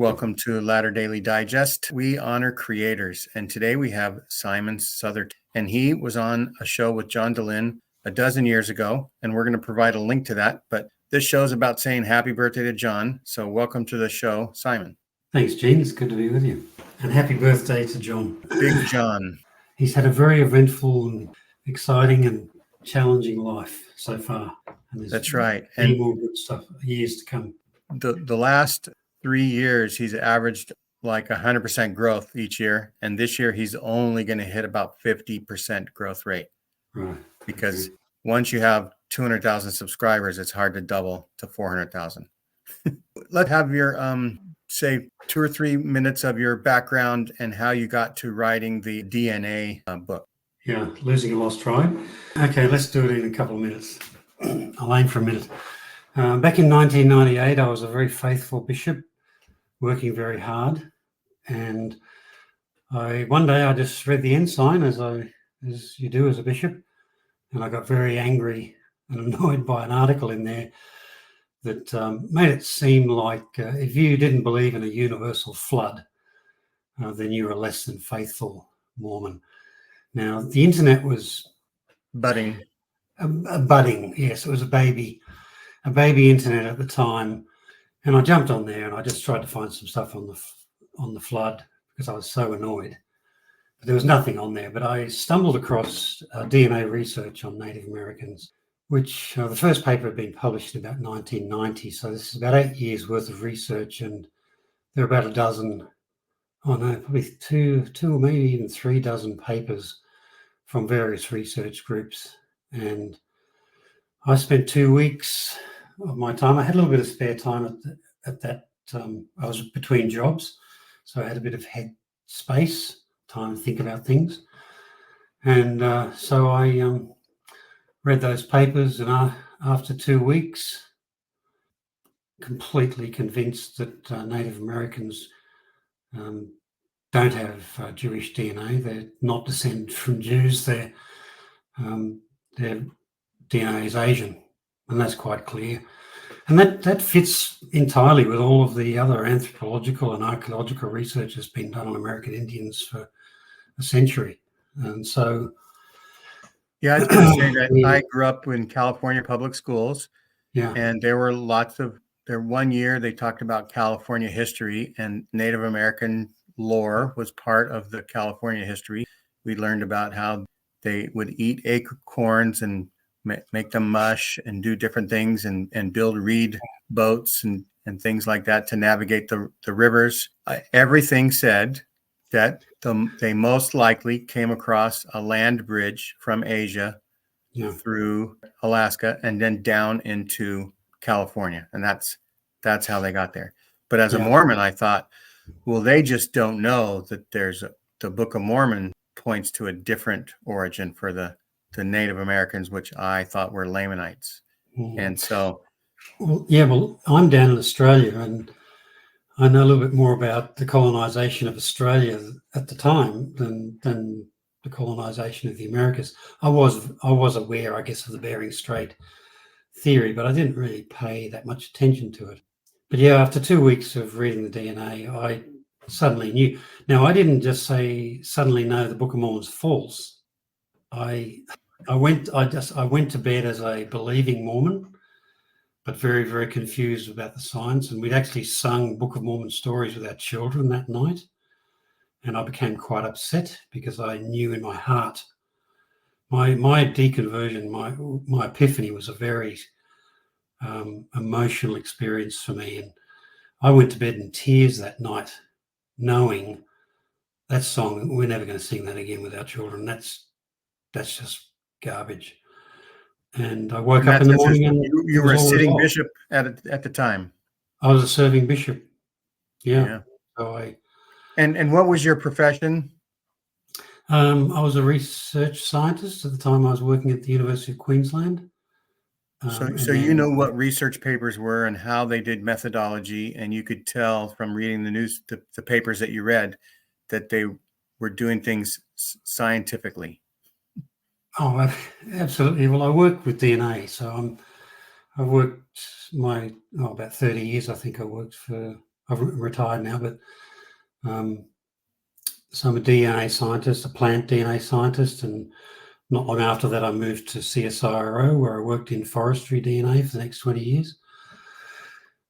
Welcome to Latter Daily Digest. We honor creators, and today we have Simon Southerton, and he was on a show with John Dehlin a dozen years ago, and we're going to provide a link to that. But this show is about saying happy birthday to John, so welcome to the show, Simon. Thanks, Gene. It's good to be with you. And happy birthday to John. Big John. He's had a very eventful and exciting and challenging life so far. And That's right. And more good stuff, years to come. The last 3 years, he's averaged like 100% growth each year. And this year, he's only going to hit about 50% growth rate. Right. Because once you have 200,000 subscribers, it's hard to double to 400,000. Let's have your, say, 2 or 3 minutes of your background and how you got to writing the DNA book. Yeah, Losing a Lost Tribe. Okay, let's do it in a couple of minutes. I'll aim for a minute. Back in 1998, I was a very faithful bishop, working very hard. And one day I just read the ensign, as you do as a bishop, and I got very angry and annoyed by an article in there that made it seem like if you didn't believe in a universal flood, then you were a less than faithful Mormon. Now, the internet was budding. Budding, yes, it was a baby internet at the time, and I jumped on there and I just tried to find some stuff on the flood because I was so annoyed. But there was nothing on there. But I stumbled across DNA research on Native Americans, which the first paper had been published in about 1990. So this is about 8 years worth of research, and there are about a dozen, probably two or maybe even 3 dozen papers from various research groups. And I spent 2 weeks of my time. I had a little bit of spare time at that. I was between jobs, so I had a bit of head space, time to think about things. And so I read those papers, and after 2 weeks, completely convinced that Native Americans don't have Jewish DNA. They're not descended from Jews. Their DNA is Asian, and that's quite clear. And that fits entirely with all of the other anthropological and archaeological research that's been done on American Indians for a century. And so... Yeah, I was going to say that I grew up in California public schools. Yeah. And there were one year they talked about California history, and Native American lore was part of the California history. We learned about how they would eat acorns and make them mush and do different things and build reed boats and things like that to navigate the rivers. Everything said that they most likely came across a land bridge from Asia through Alaska and then down into California. And that's how they got there. But as a Mormon, I thought, well, they just don't know that the Book of Mormon points to a different origin for the Native Americans, which I thought were Lamanites. And so... Well, I'm down in Australia, and I know a little bit more about the colonisation of Australia at the time than the colonisation of the Americas. I was aware, I guess, of the Bering Strait theory, but I didn't really pay that much attention to it. But yeah, after 2 weeks of reading the DNA, I suddenly knew. Now, I didn't just suddenly know the Book of Mormon's false. I went to bed as a believing Mormon, but very, very confused about the science. And we'd actually sung Book of Mormon stories with our children that night. And I became quite upset because I knew in my heart, my deconversion, my epiphany was a very emotional experience for me. And I went to bed in tears that night, knowing that song, we're never going to sing that again with our children. That's just garbage. And I woke up in the morning and you were a sitting bishop at the time. I was a serving bishop. Yeah. So and what was your profession? I was a research scientist at the time. I was working at the University of Queensland. So you know what research papers were and how they did methodology, and you could tell from reading the papers that you read that they were doing things scientifically. Oh, absolutely. Well, I worked with DNA, so I worked about 30 years. I think I I'm retired now, but so I'm a DNA scientist, a plant DNA scientist, and not long after that, I moved to CSIRO, where I worked in forestry DNA for the next 20 years.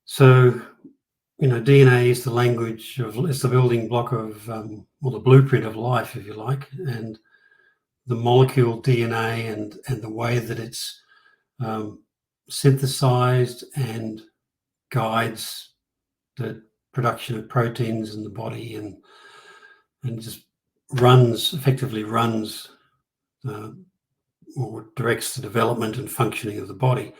So, DNA is the language it's the building block of, or the blueprint of life, if you like, and the molecule DNA and the way that it's synthesized and guides the production of proteins in the body and just effectively runs or directs the development and functioning of the body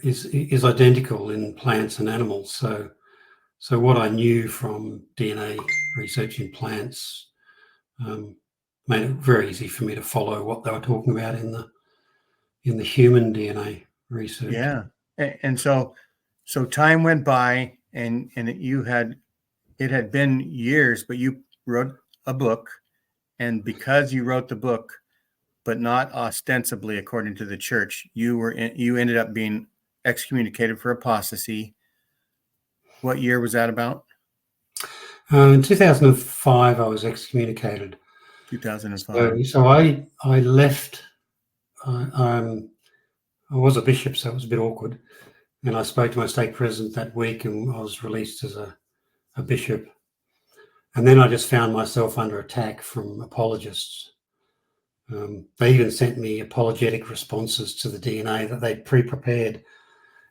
is identical in plants and animals. So what I knew from DNA research in plants made it very easy for me to follow what they were talking about in the human DNA research. Yeah, and so time went by, and it had been years, but you wrote a book, and because you wrote the book, but not ostensibly according to the church, you ended up being excommunicated for apostasy. What year was that about? In 2005, I was excommunicated. 2005. So I left. I was a bishop, so it was a bit awkward. And I spoke to my stake president that week, and I was released as a bishop. And then I just found myself under attack from apologists. They even sent me apologetic responses to the DNA that they'd pre-prepared.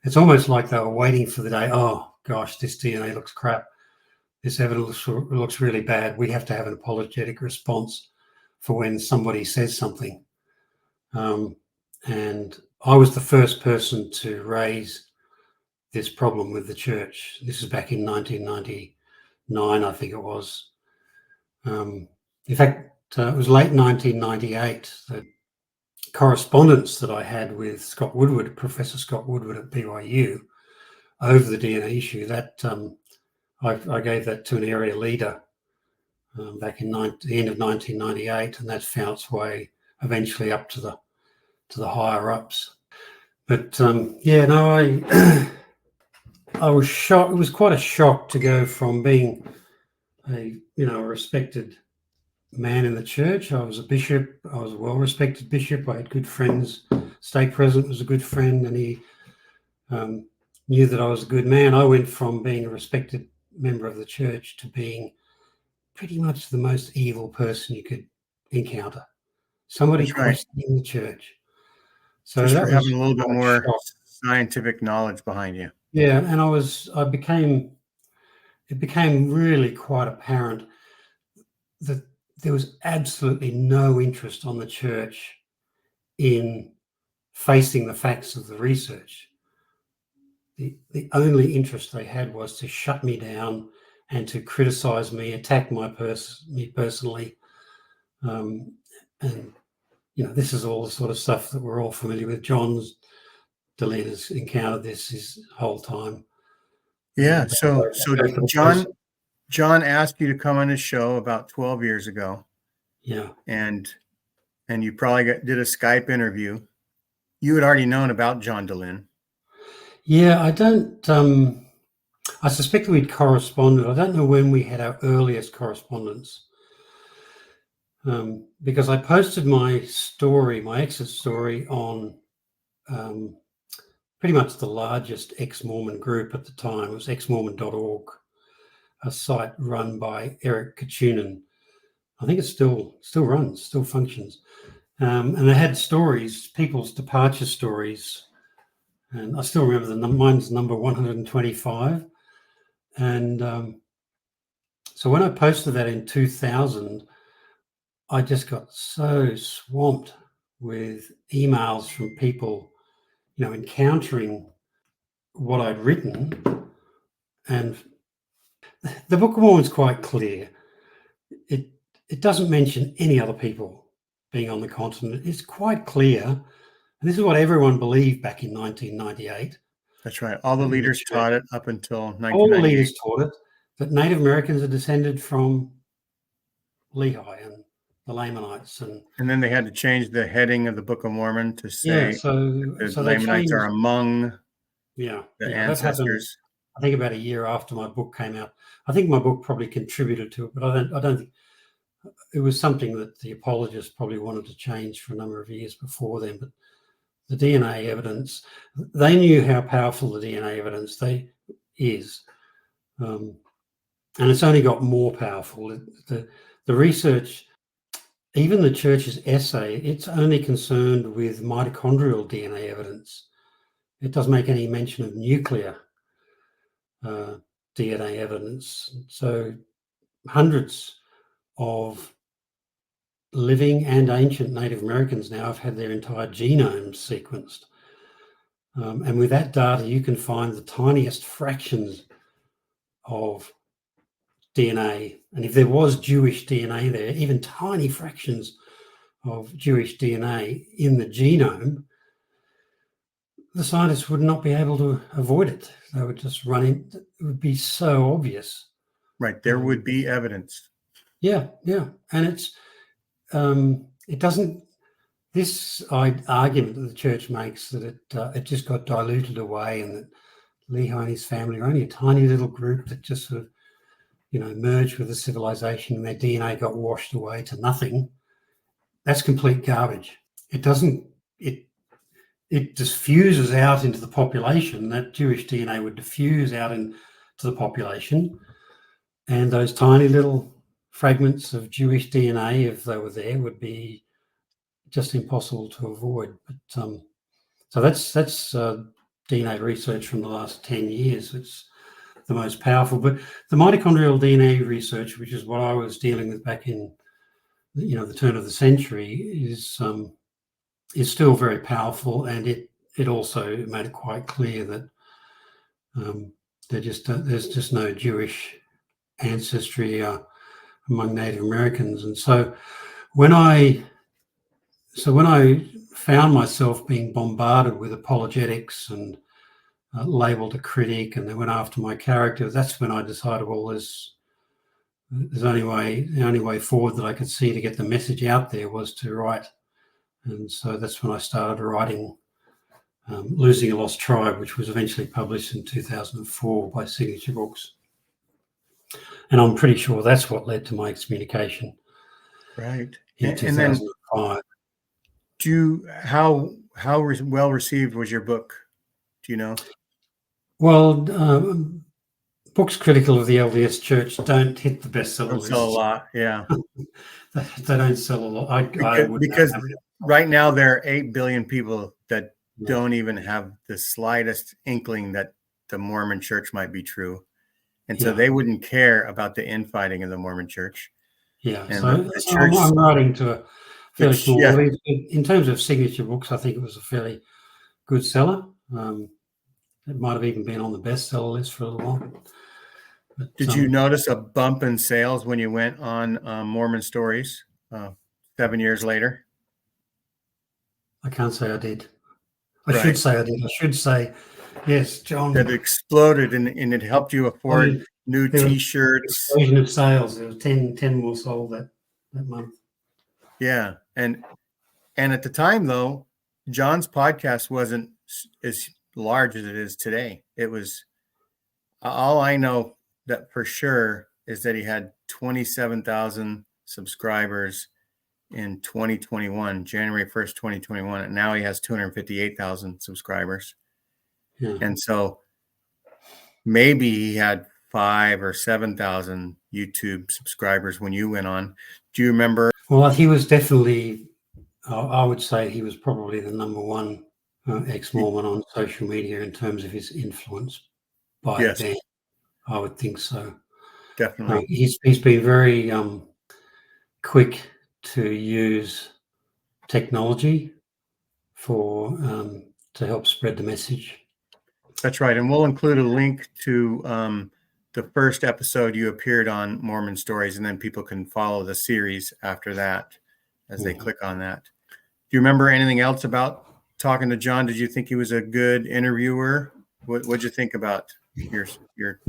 It's almost like they were waiting for the day, oh gosh, this DNA looks crap. This evidence looks really bad. We have to have an apologetic response for when somebody says something. And I was the first person to raise this problem with the church. This is back in 1999, I think it was. In fact, it was late 1998. The correspondence that I had with Scott Woodward, Professor Scott Woodward at BYU, over the DNA issue, that I gave that to an area leader back in the end of 1998, and that found its way eventually up to the higher ups. But I was shocked. It was quite a shock to go from being a respected man in the church. I was a bishop. I was a well-respected bishop. I had good friends. Stake president was a good friend, and he knew that I was a good man. I went from being a respected member of the church to being pretty much the most evil person you could encounter. Somebody questioning the church. So just that for was having a little bit more shock. Scientific knowledge behind you. Yeah, and it became really quite apparent that there was absolutely no interest on the church in facing the facts of the research. The only interest they had was to shut me down and to criticize me, attack me personally. And this is all the sort of stuff that we're all familiar with. John Dehlin has encountered this his whole time. Yeah. So John asked you to come on his show about 12 years ago. Yeah. And you probably did a Skype interview. You had already known about John Dehlin. Yeah, I suspect we'd corresponded. I don't know when we had our earliest correspondence. Because I posted my exit story on pretty much the largest ex-Mormon group at the time. It was exmormon.org, a site run by Eric Kachunin. I think it still runs, still functions. And they had stories, people's departure stories. And I still remember mine's number 125. And so when I posted that in 2000, I just got so swamped with emails from people, encountering what I'd written. And the Book of Mormon is quite clear. It doesn't mention any other people being on the continent. It's quite clear. And this is what everyone believed back in 1998. That's right. All the leaders taught it up until 1998. All the leaders taught it, that Native Americans are descended from Lehi and the Lamanites. And then they had to change the heading of the Book of Mormon to say the Lamanites are among the ancestors. I think about a year after my book came out. I think my book probably contributed to it, but I don't think it was something that the apologists probably wanted to change for a number of years before then. But the DNA evidence, they knew how powerful the DNA evidence is. And it's only got more powerful. The research, even the church's essay, it's only concerned with mitochondrial DNA evidence. It doesn't make any mention of nuclear DNA evidence. So hundreds of living and ancient Native Americans now have had their entire genomes sequenced. And with that data, you can find the tiniest fractions of DNA. And if there was Jewish DNA there, even tiny fractions of Jewish DNA in the genome, the scientists would not be able to avoid it. They would just run in. It would be so obvious. Right. There would be evidence. Yeah. And it doesn't, this argument that the church makes that it just got diluted away and that Lehi and his family are only a tiny little group that just sort of, merged with the civilization and their DNA got washed away to nothing. That's complete garbage. It doesn't, it diffuses out into the population. That Jewish DNA would diffuse out into the population, and those tiny little fragments of Jewish DNA, if they were there, would be just impossible to avoid. But so that's DNA research from the last 10 years. It's the most powerful. But the mitochondrial DNA research, which is what I was dealing with back in the turn of the century, is still very powerful, and it also made it quite clear that there's just no Jewish ancestry among Native Americans. And so when I found myself being bombarded with apologetics and labelled a critic, and they went after my character, that's when I decided, well, the only way forward that I could see to get the message out there was to write. And so that's when I started writing Losing a Lost Tribe, which was eventually published in 2004 by Signature Books. And I'm pretty sure that's what led to my excommunication. Right. In 2005. How well received was your book? Do you know? Well, books critical of the LDS Church don't hit the bestseller list. Sell a lot, yeah. They don't sell a lot. Because right now there are 8 billion people that don't even have the slightest inkling that the Mormon Church might be true. And so they wouldn't care about the infighting of the Mormon Church. Yeah, and so I'm writing to a fairly small audience. In terms of Signature Books, I think it was a fairly good seller. It might have even been on the bestseller list for a little while. But, did you notice a bump in sales when you went on Mormon Stories 7 years later? I can't say I did. I should say I did. I should say, yes, John. That exploded and it helped you afford new T-shirts. Explosion of sales. There was 10 more sold that month. Yeah, and at the time though, John's podcast wasn't as large as it is today. It was, all I know that for sure is that he had 27,000 subscribers in 2021, January 1st, 2021, and now he has 258,000 subscribers. Yeah. And so maybe he had 5,000 or 7,000 YouTube subscribers when you went on. Do you remember? Well, he was definitely, I would say he was probably the number one ex-Mormon on social media in terms of his influence by then. I would think so. Definitely. He's been very quick to use technology for to help spread the message. That's right. And we'll include a link to the first episode you appeared on, Mormon Stories, and then people can follow the series after that as they click on that. Do you remember anything else about talking to John? Did you think he was a good interviewer? What'd you think about your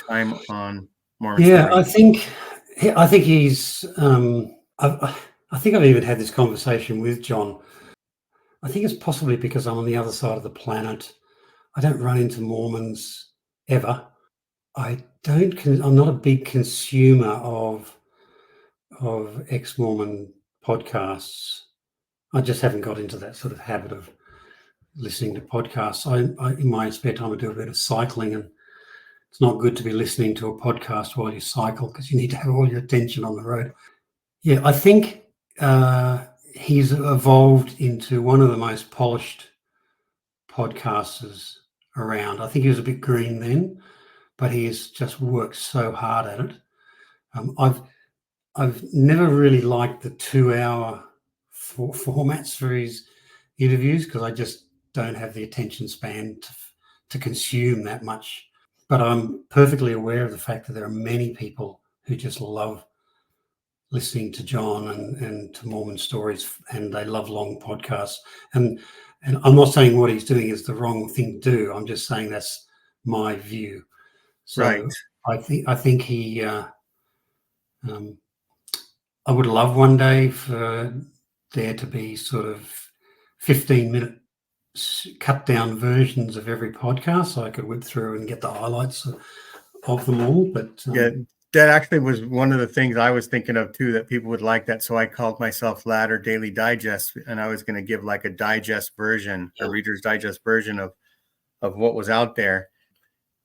time on Mormon Stories? I think he's I think I've even had this conversation with John. I think it's possibly because I'm on the other side of the planet. I don't run into Mormons ever. I'm not a big consumer of ex-Mormon podcasts. I just haven't got into that sort of habit of listening to podcasts. I in my spare time, I do a bit of cycling, and it's not good to be listening to a podcast while you cycle because you need to have all your attention on the road. Yeah, I think he's evolved into one of the most polished podcasters around. I think he was a bit green then, but he has just worked so hard at it. I've never really liked the 2 hour formats for his interviews because I just don't have the attention span to consume that much. But I'm perfectly aware of the fact that there are many people who just love listening to John and to Mormon Stories, and they love long podcasts. And I'm not saying what he's doing is the wrong thing to do. I'm just saying that's my view. So Right. I think he. I would love one day for there to be sort of 15-minute cut down versions of every podcast so I could whip through and get the highlights of them all. But Yeah, that actually was one of the things I was thinking of too, that people would like that. So I called myself Ladder Daily Digest, and I was going to give like a digest version, a Reader's Digest version of what was out there.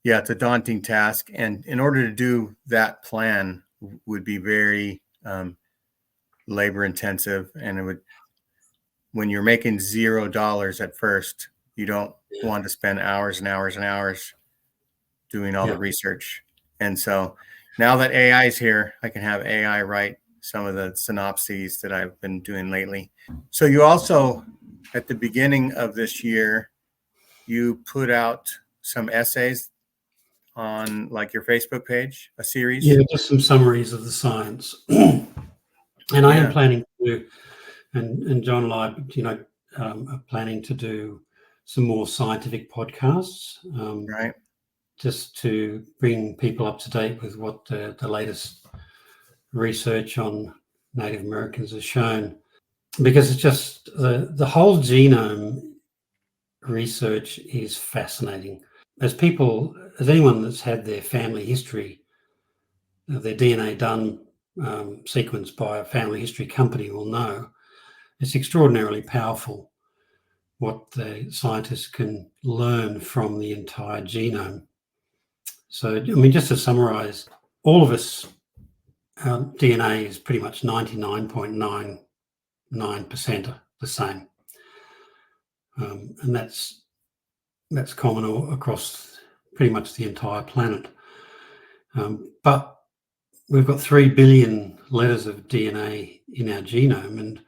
Yeah, it's a daunting task, and in order to do that plan would be very labor intensive, and it would, when you're making $0 at first, you don't want to spend hours and hours and hours doing all the research. And so now that AI is here, I can have AI write some of the synopses that I've been doing lately. So you also, at the beginning of this year, you put out some essays on like your Facebook page, a series. Yeah, just some summaries of the science. And I am planning to do, and John and I, are planning to do some more scientific podcasts. Right. Just to bring people up to date with what the latest research on Native Americans has shown, because it's just the whole genome research is fascinating. As anyone that's had their family history, their DNA done, sequenced by a family history company will know, it's extraordinarily powerful what the scientists can learn from the entire genome. So, I mean, just to summarize, all of us, our DNA is pretty much 99.99% the same. And that's common all across pretty much the entire planet. But we've got 3 billion letters of DNA in our genome, and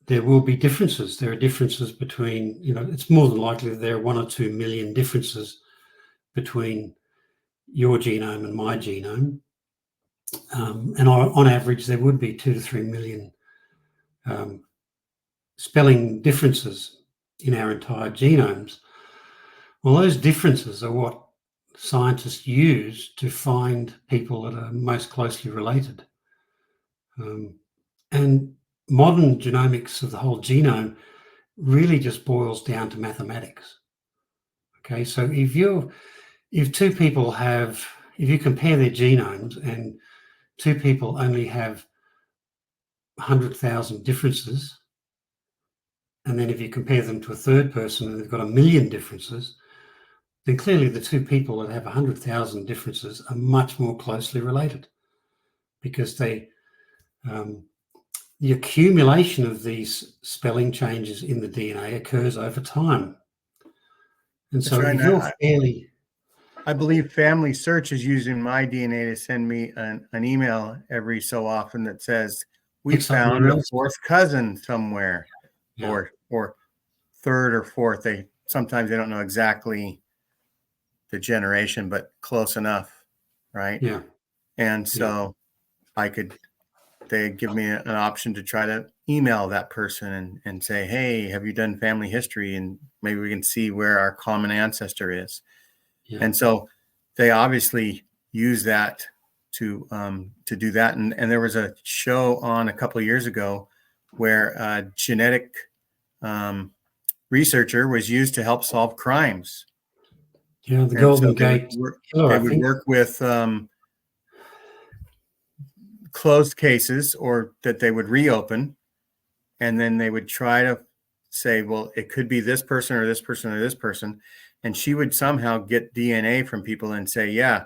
there will be differences. There are differences between, it's more than likely that there are 1 or 2 million differences between your genome and my genome. And on average, there would be 2 to 3 million spelling differences in our entire genomes. Well, those differences are what scientists use to find people that are most closely related. And modern genomics of the whole genome really just boils down to mathematics. Okay, so if you compare their genomes and 2 people only have 100,000 differences, and then if you compare them to a third person and they've got 1 million differences, then clearly the 2 people that have 100,000 differences are much more closely related, because the accumulation of these spelling changes in the DNA occurs over time. And so if you're I believe Family Search is using my DNA to send me an email every so often that says, we found a 4th cousin somewhere, or third or fourth. Sometimes they don't know exactly the generation, but close enough, right? Yeah. And so they give me an option to try to email that person and say, hey, have you done family history? And maybe we can see where our common ancestor is. Yeah. And so they obviously use that to do that. And there was a show on a couple of years ago where a genetic researcher was used to help solve crimes. Yeah, the And so Golden Gate Killer, they I would think. work with closed cases, or that they would reopen, and then they would try to say, well, it could be this person or this person or this person. And she would somehow get DNA from people and say, yeah,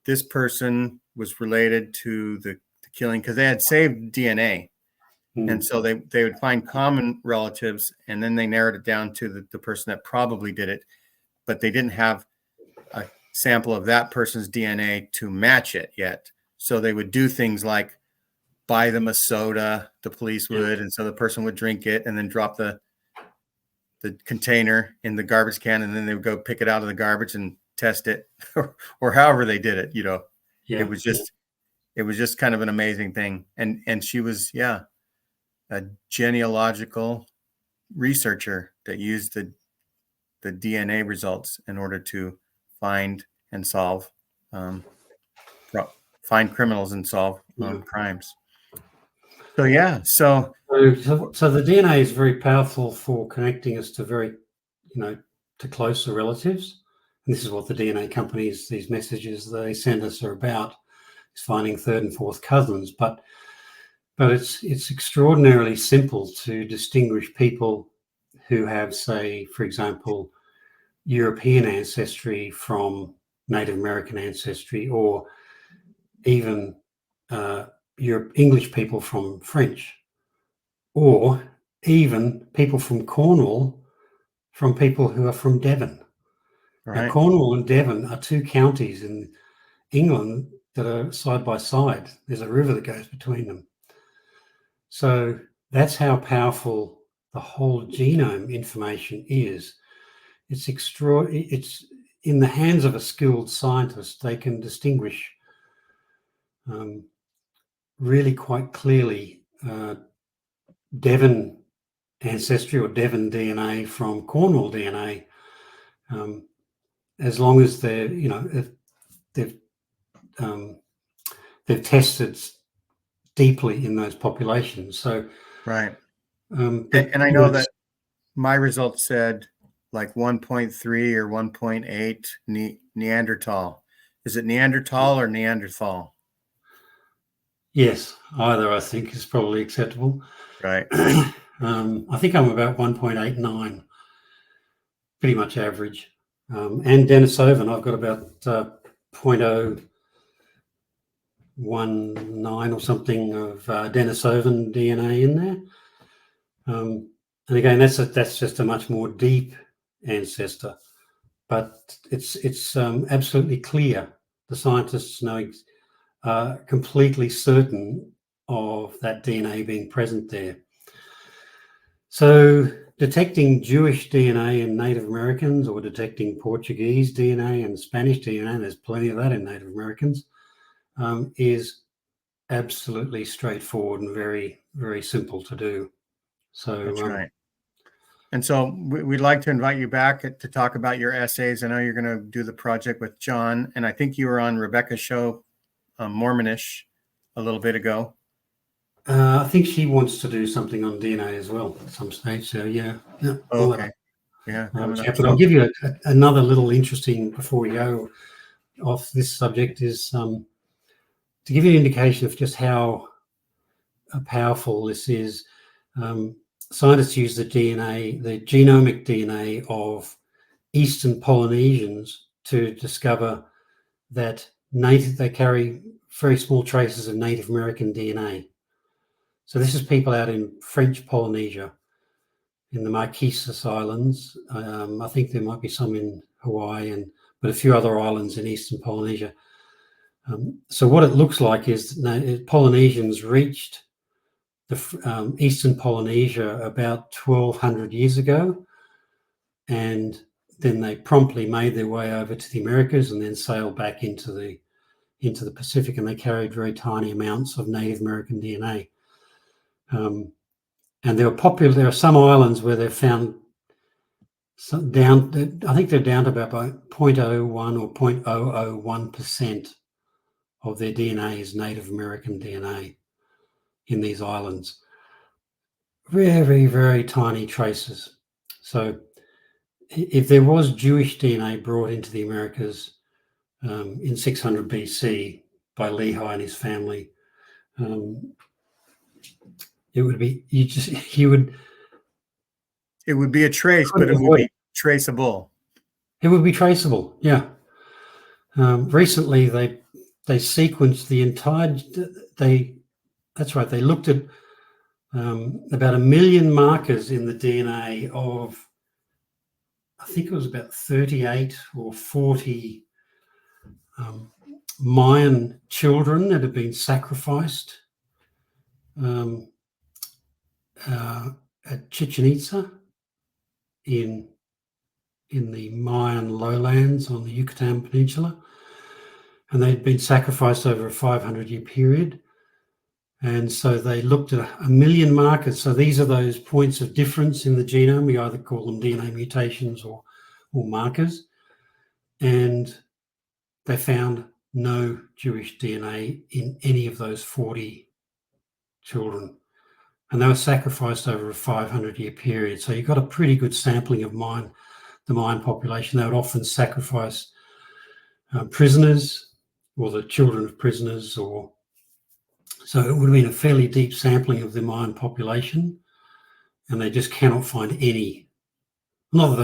this person was related to the killing, because they had saved DNA. And so they would find common relatives, and then they narrowed it down to the person that probably did it, but they didn't have a sample of that person's DNA to match it yet. So they would do things like buy them a soda, the police would, and so the person would drink it and then drop the container in the garbage can, and then they would go pick it out of the garbage and test it, or however they did it. Yeah. It was just kind of an amazing thing. And she was, a genealogical researcher that used the DNA results in order to find and solve, find criminals and solve crimes. So So the DNA is very powerful for connecting us to to closer relatives. And this is what the DNA companies, these messages they send us are about, is finding third and fourth cousins. But it's extraordinarily simple to distinguish people who have, say, for example, European ancestry from Native American ancestry, or even English people from French, or even people from Cornwall from people who are from Devon. right. Now, Cornwall and Devon are two counties in England that are side by side. There's a river that goes between them. So that's how powerful the whole genome information is. It's It's in the hands of a skilled scientist. They can distinguish really quite clearly Devon ancestry or Devon DNA from Cornwall DNA, as long as they've tested deeply in those populations. So right. And I know that my results said like 1.3 or 1.8 Neanderthal. Is it Neanderthal or Neanderthal? Yes, either I think is probably acceptable. Right. I think I'm about 1.89, pretty much average. And Denisovan, I've got about 0.019 or something of Denisovan DNA in there. And again, that's just a much more deep ancestor, but it's absolutely clear. The scientists are completely certain of that DNA being present there. So detecting Jewish DNA in Native Americans, or detecting Portuguese DNA and Spanish DNA, there's plenty of that in Native Americans, is absolutely straightforward and very, very simple to do. So that's right. And so we'd like to invite you back to talk about your essays. I know you're going to do the project with John, and I think you were on Rebecca's show, Mormonish, a little bit ago. I think she wants to do something on DNA as well at some stage. So yeah. Okay. Yeah. But I'll give you another little interesting, before we go off this subject, is to give you an indication of just how powerful this is. Scientists use the DNA, the genomic DNA of Eastern Polynesians, to discover that they carry very small traces of Native American DNA. So this is people out in French Polynesia, in the Marquesas Islands. I think there might be some in Hawaii, but a few other islands in Eastern Polynesia. So what it looks like is Polynesians reached the Eastern Polynesia about 1,200 years ago, and then they promptly made their way over to the Americas and then sailed back into the Pacific, and they carried very tiny amounts of Native American DNA. And they're popular. There are some islands where they've found I think they're down to about 0.01 or 0.001% of their DNA is Native American DNA in these islands. Very, very tiny traces. So if there was Jewish DNA brought into the Americas in 600 BC by Lehi and his family, it would be It would be a trace, but it would be traceable. It would be traceable. Yeah. Recently, they sequenced the entire. That's right. They looked at about 1 million markers in the DNA of, I think it was about 38 or 40 Mayan children that had been sacrificed at Chichen Itza in the Mayan lowlands on the Yucatan Peninsula, and they'd been sacrificed over a 500-year period. And so they looked at 1 million markers. So these are those points of difference in the genome. We either call them DNA mutations or markers. And they found no Jewish DNA in any of those 40 children. And they were sacrificed over a 500-year period. So you got a pretty good sampling of the Mayan population. They would often sacrifice prisoners or the children of prisoners, so it would have been a fairly deep sampling of the Mayan population, and they just cannot find any. Not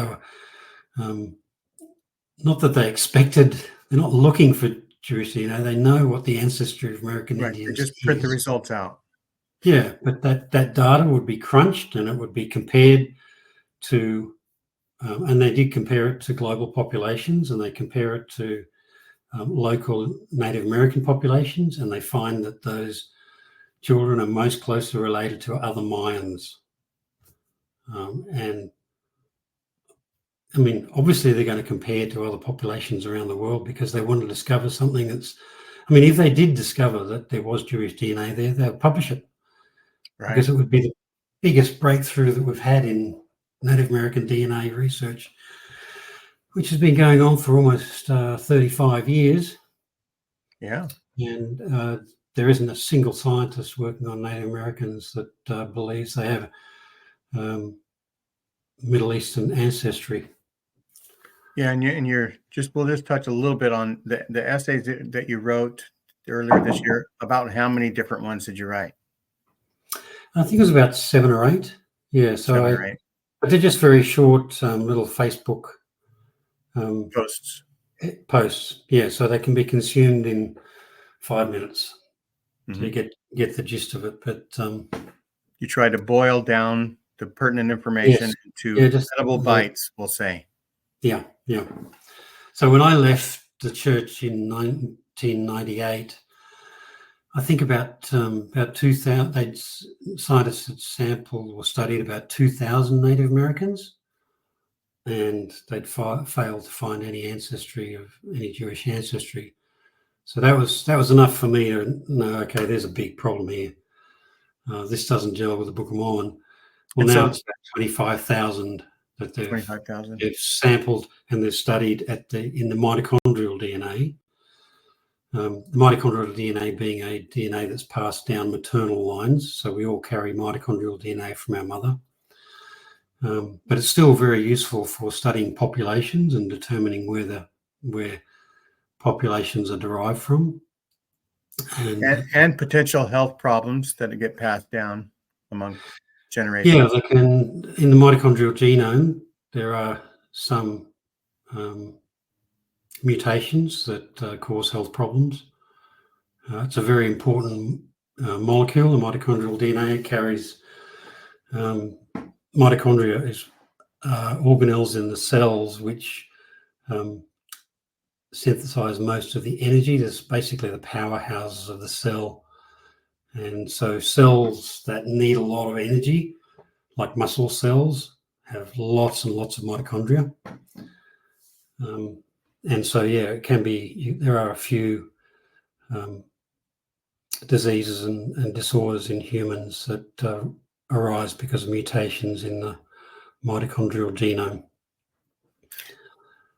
that they expected. They're not looking for Jewish DNA. They know what the ancestry of American Indians They just print the results out. Yeah, but that data would be crunched and it would be compared to, and they did compare it to global populations, and they compare it to local Native American populations, and they find that those children are most closely related to other Mayans. And I mean, obviously they're going to compare to other populations around the world because they want to discover something that's, I mean, if they did discover that there was Jewish DNA there, they'll publish it. Right. Because it would be the biggest breakthrough that we've had in Native American DNA research, which has been going on for almost 35 years. Yeah. And there isn't a single scientist working on Native Americans that believes they have Middle Eastern ancestry. Yeah, and we'll just touch a little bit on the essays that you wrote earlier this year. About how many different ones did you write? I think it was about 7 or 8. Yeah, so I did just very short little Facebook posts. Yeah, so they can be consumed in 5 minutes. Mm-hmm. So you get the gist of it. But you try to boil down the pertinent information into edible bites, we'll say. Yeah. So when I left the church in 1998, I think about 2,000 scientists had sampled or studied about 2,000 Native Americans, and they'd failed to find any Jewish ancestry. So that was enough for me to know, okay, there's a big problem here. This doesn't gel with the Book of Mormon. Well, now it's about 25,000 that they've sampled and they've studied in the mitochondrial DNA. The mitochondrial DNA being a DNA that's passed down maternal lines, so we all carry mitochondrial DNA from our mother. But it's still very useful for studying populations and determining where populations are derived from. And potential health problems that get passed down among generations. Yeah, in the mitochondrial genome, there are some mutations that cause health problems. It's a very important molecule. The mitochondrial DNA carries mitochondria is organelles in the cells which synthesize most of the energy. That's basically the powerhouses of the cell. And so cells that need a lot of energy, like muscle cells, have lots and lots of mitochondria. And so, it can be, there are a few diseases and disorders in humans that arise because of mutations in the mitochondrial genome.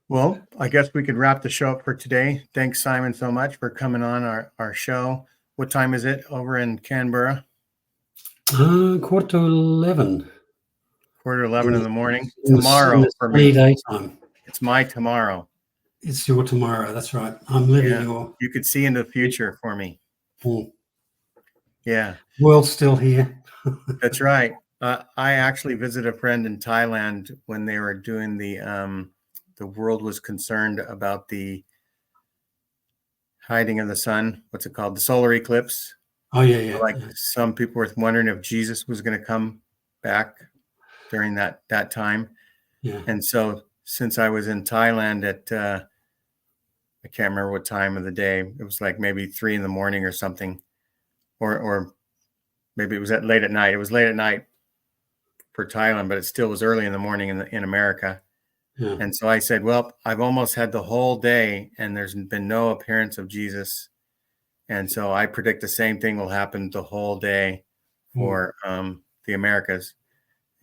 Well, I guess we could wrap the show up for today. Thanks, Simon, so much for coming on our show. What time is it over in Canberra? 11:15. 11 in the morning. In Tomorrow the for sunny me. daytime. It's my tomorrow. It's your tomorrow. That's right. I'm living your. You could see into the future for me. Yeah. World's still here. That's right. I actually visited a friend in Thailand when they were doing the world was concerned about the hiding of the sun. What's it called? The solar eclipse. Oh, yeah. Like some people were wondering if Jesus was going to come back during that time. Yeah. And so since I was in Thailand at, I can't remember what time of the day, it was like maybe 3 a.m. or something, or maybe it was late at night. It was late at night for Thailand, but it still was early in the morning in America. Yeah. And so I said, well, I've almost had the whole day and there's been no appearance of Jesus. And so I predict the same thing will happen the whole day for the Americas.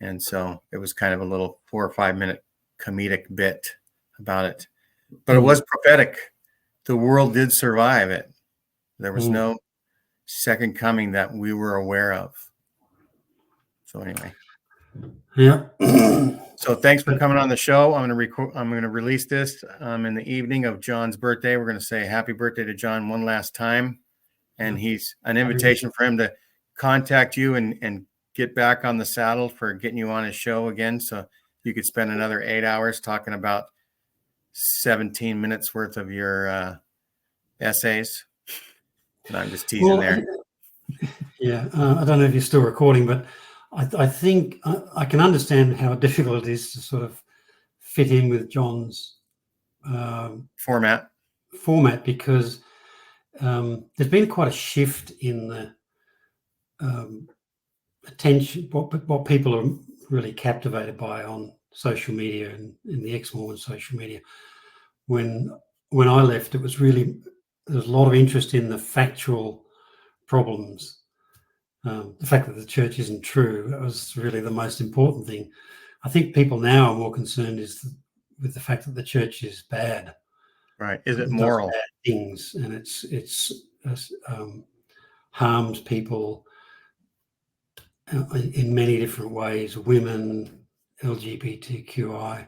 And so it was kind of a little 4 or 5 minute comedic bit about it. But it was prophetic. The world did survive it. There was no second coming that we were aware of. So anyway. Yeah. So thanks for coming on the show. I'm going to release this in the evening of John's birthday. We're going to say happy birthday to John one last time. And he's an invitation for him to contact you and get back on the saddle for getting you on his show again. So you could spend another 8 hours talking about 17 minutes worth of your essays. And I'm just teasing there. Yeah. I don't know if you're still recording, but I think I can understand how difficult it is to sort of fit in with John's format because there's been quite a shift in the attention, what people are really captivated by on social media and in the ex-Mormon social media. When I left, there was a lot of interest in the factual problems. The fact that the church isn't true, that was really the most important thing. I think people now are more concerned with the fact that the church is bad. Right. Is it moral? Bad things, and it's harms people in many different ways. Women, LGBTQI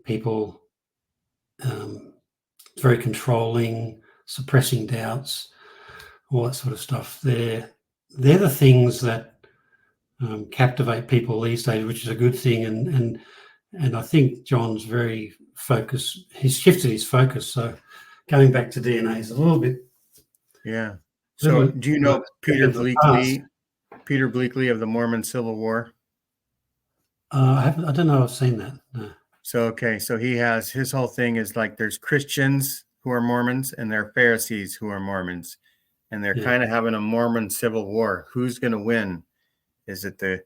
people, very controlling, suppressing doubts, all that sort of stuff. They're the things that captivate people these days, which is a good thing. And I think John's very focused. He's shifted his focus. So going back to DNA is a little bit. Yeah. So do you know Peter Bleakley of the Mormon Civil War? I don't know. I've seen that. No. So, okay. So he has, his whole thing is like, there's Christians who are Mormons and there are Pharisees who are Mormons. And they're kind of having a Mormon civil war. Who's going to win? Is it the,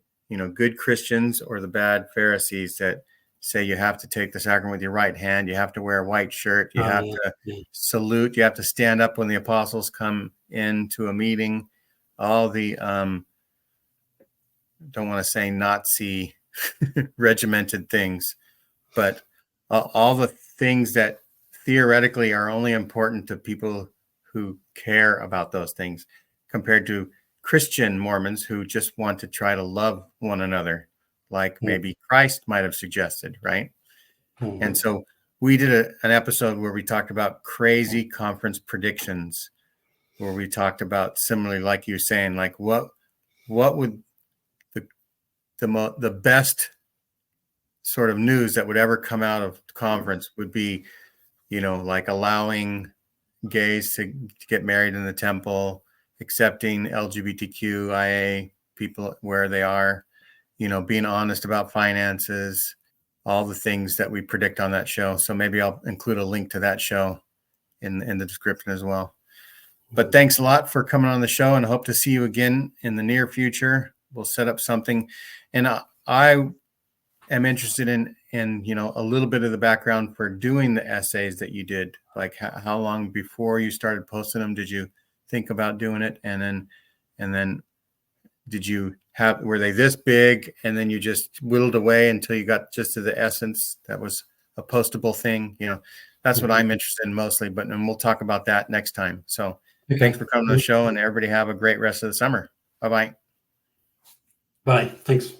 good Christians or the bad Pharisees that say you have to take the sacrament with your right hand, you have to wear a white shirt, you have to salute, you have to stand up when the apostles come into a meeting, all the don't want to say Nazi regimented things, but all the things that theoretically are only important to people who care about those things, compared to Christian Mormons who just want to try to love one another, like maybe Christ might have suggested, right? And so we did an episode where we talked about crazy conference predictions, where we talked about, similarly, like you're saying, like what would the best sort of news that would ever come out of the conference would be, like allowing gays to get married in the temple, accepting LGBTQIA people where they are, being honest about finances, all the things that we predict on that show. So maybe I'll include a link to that show in the description as well. But thanks a lot for coming on the show, and I hope to see you again in the near future. We'll set up something. And I am interested in a little bit of the background for doing the essays that you did. Like how long before you started posting them did you think about doing it? And then did you were they this big and then you just whittled away until you got just to the essence that was a postable thing? That's what I'm interested in mostly, and we'll talk about that next time. So thanks for coming to the show, and everybody have a great rest of the summer. Bye-bye. Bye. Thanks.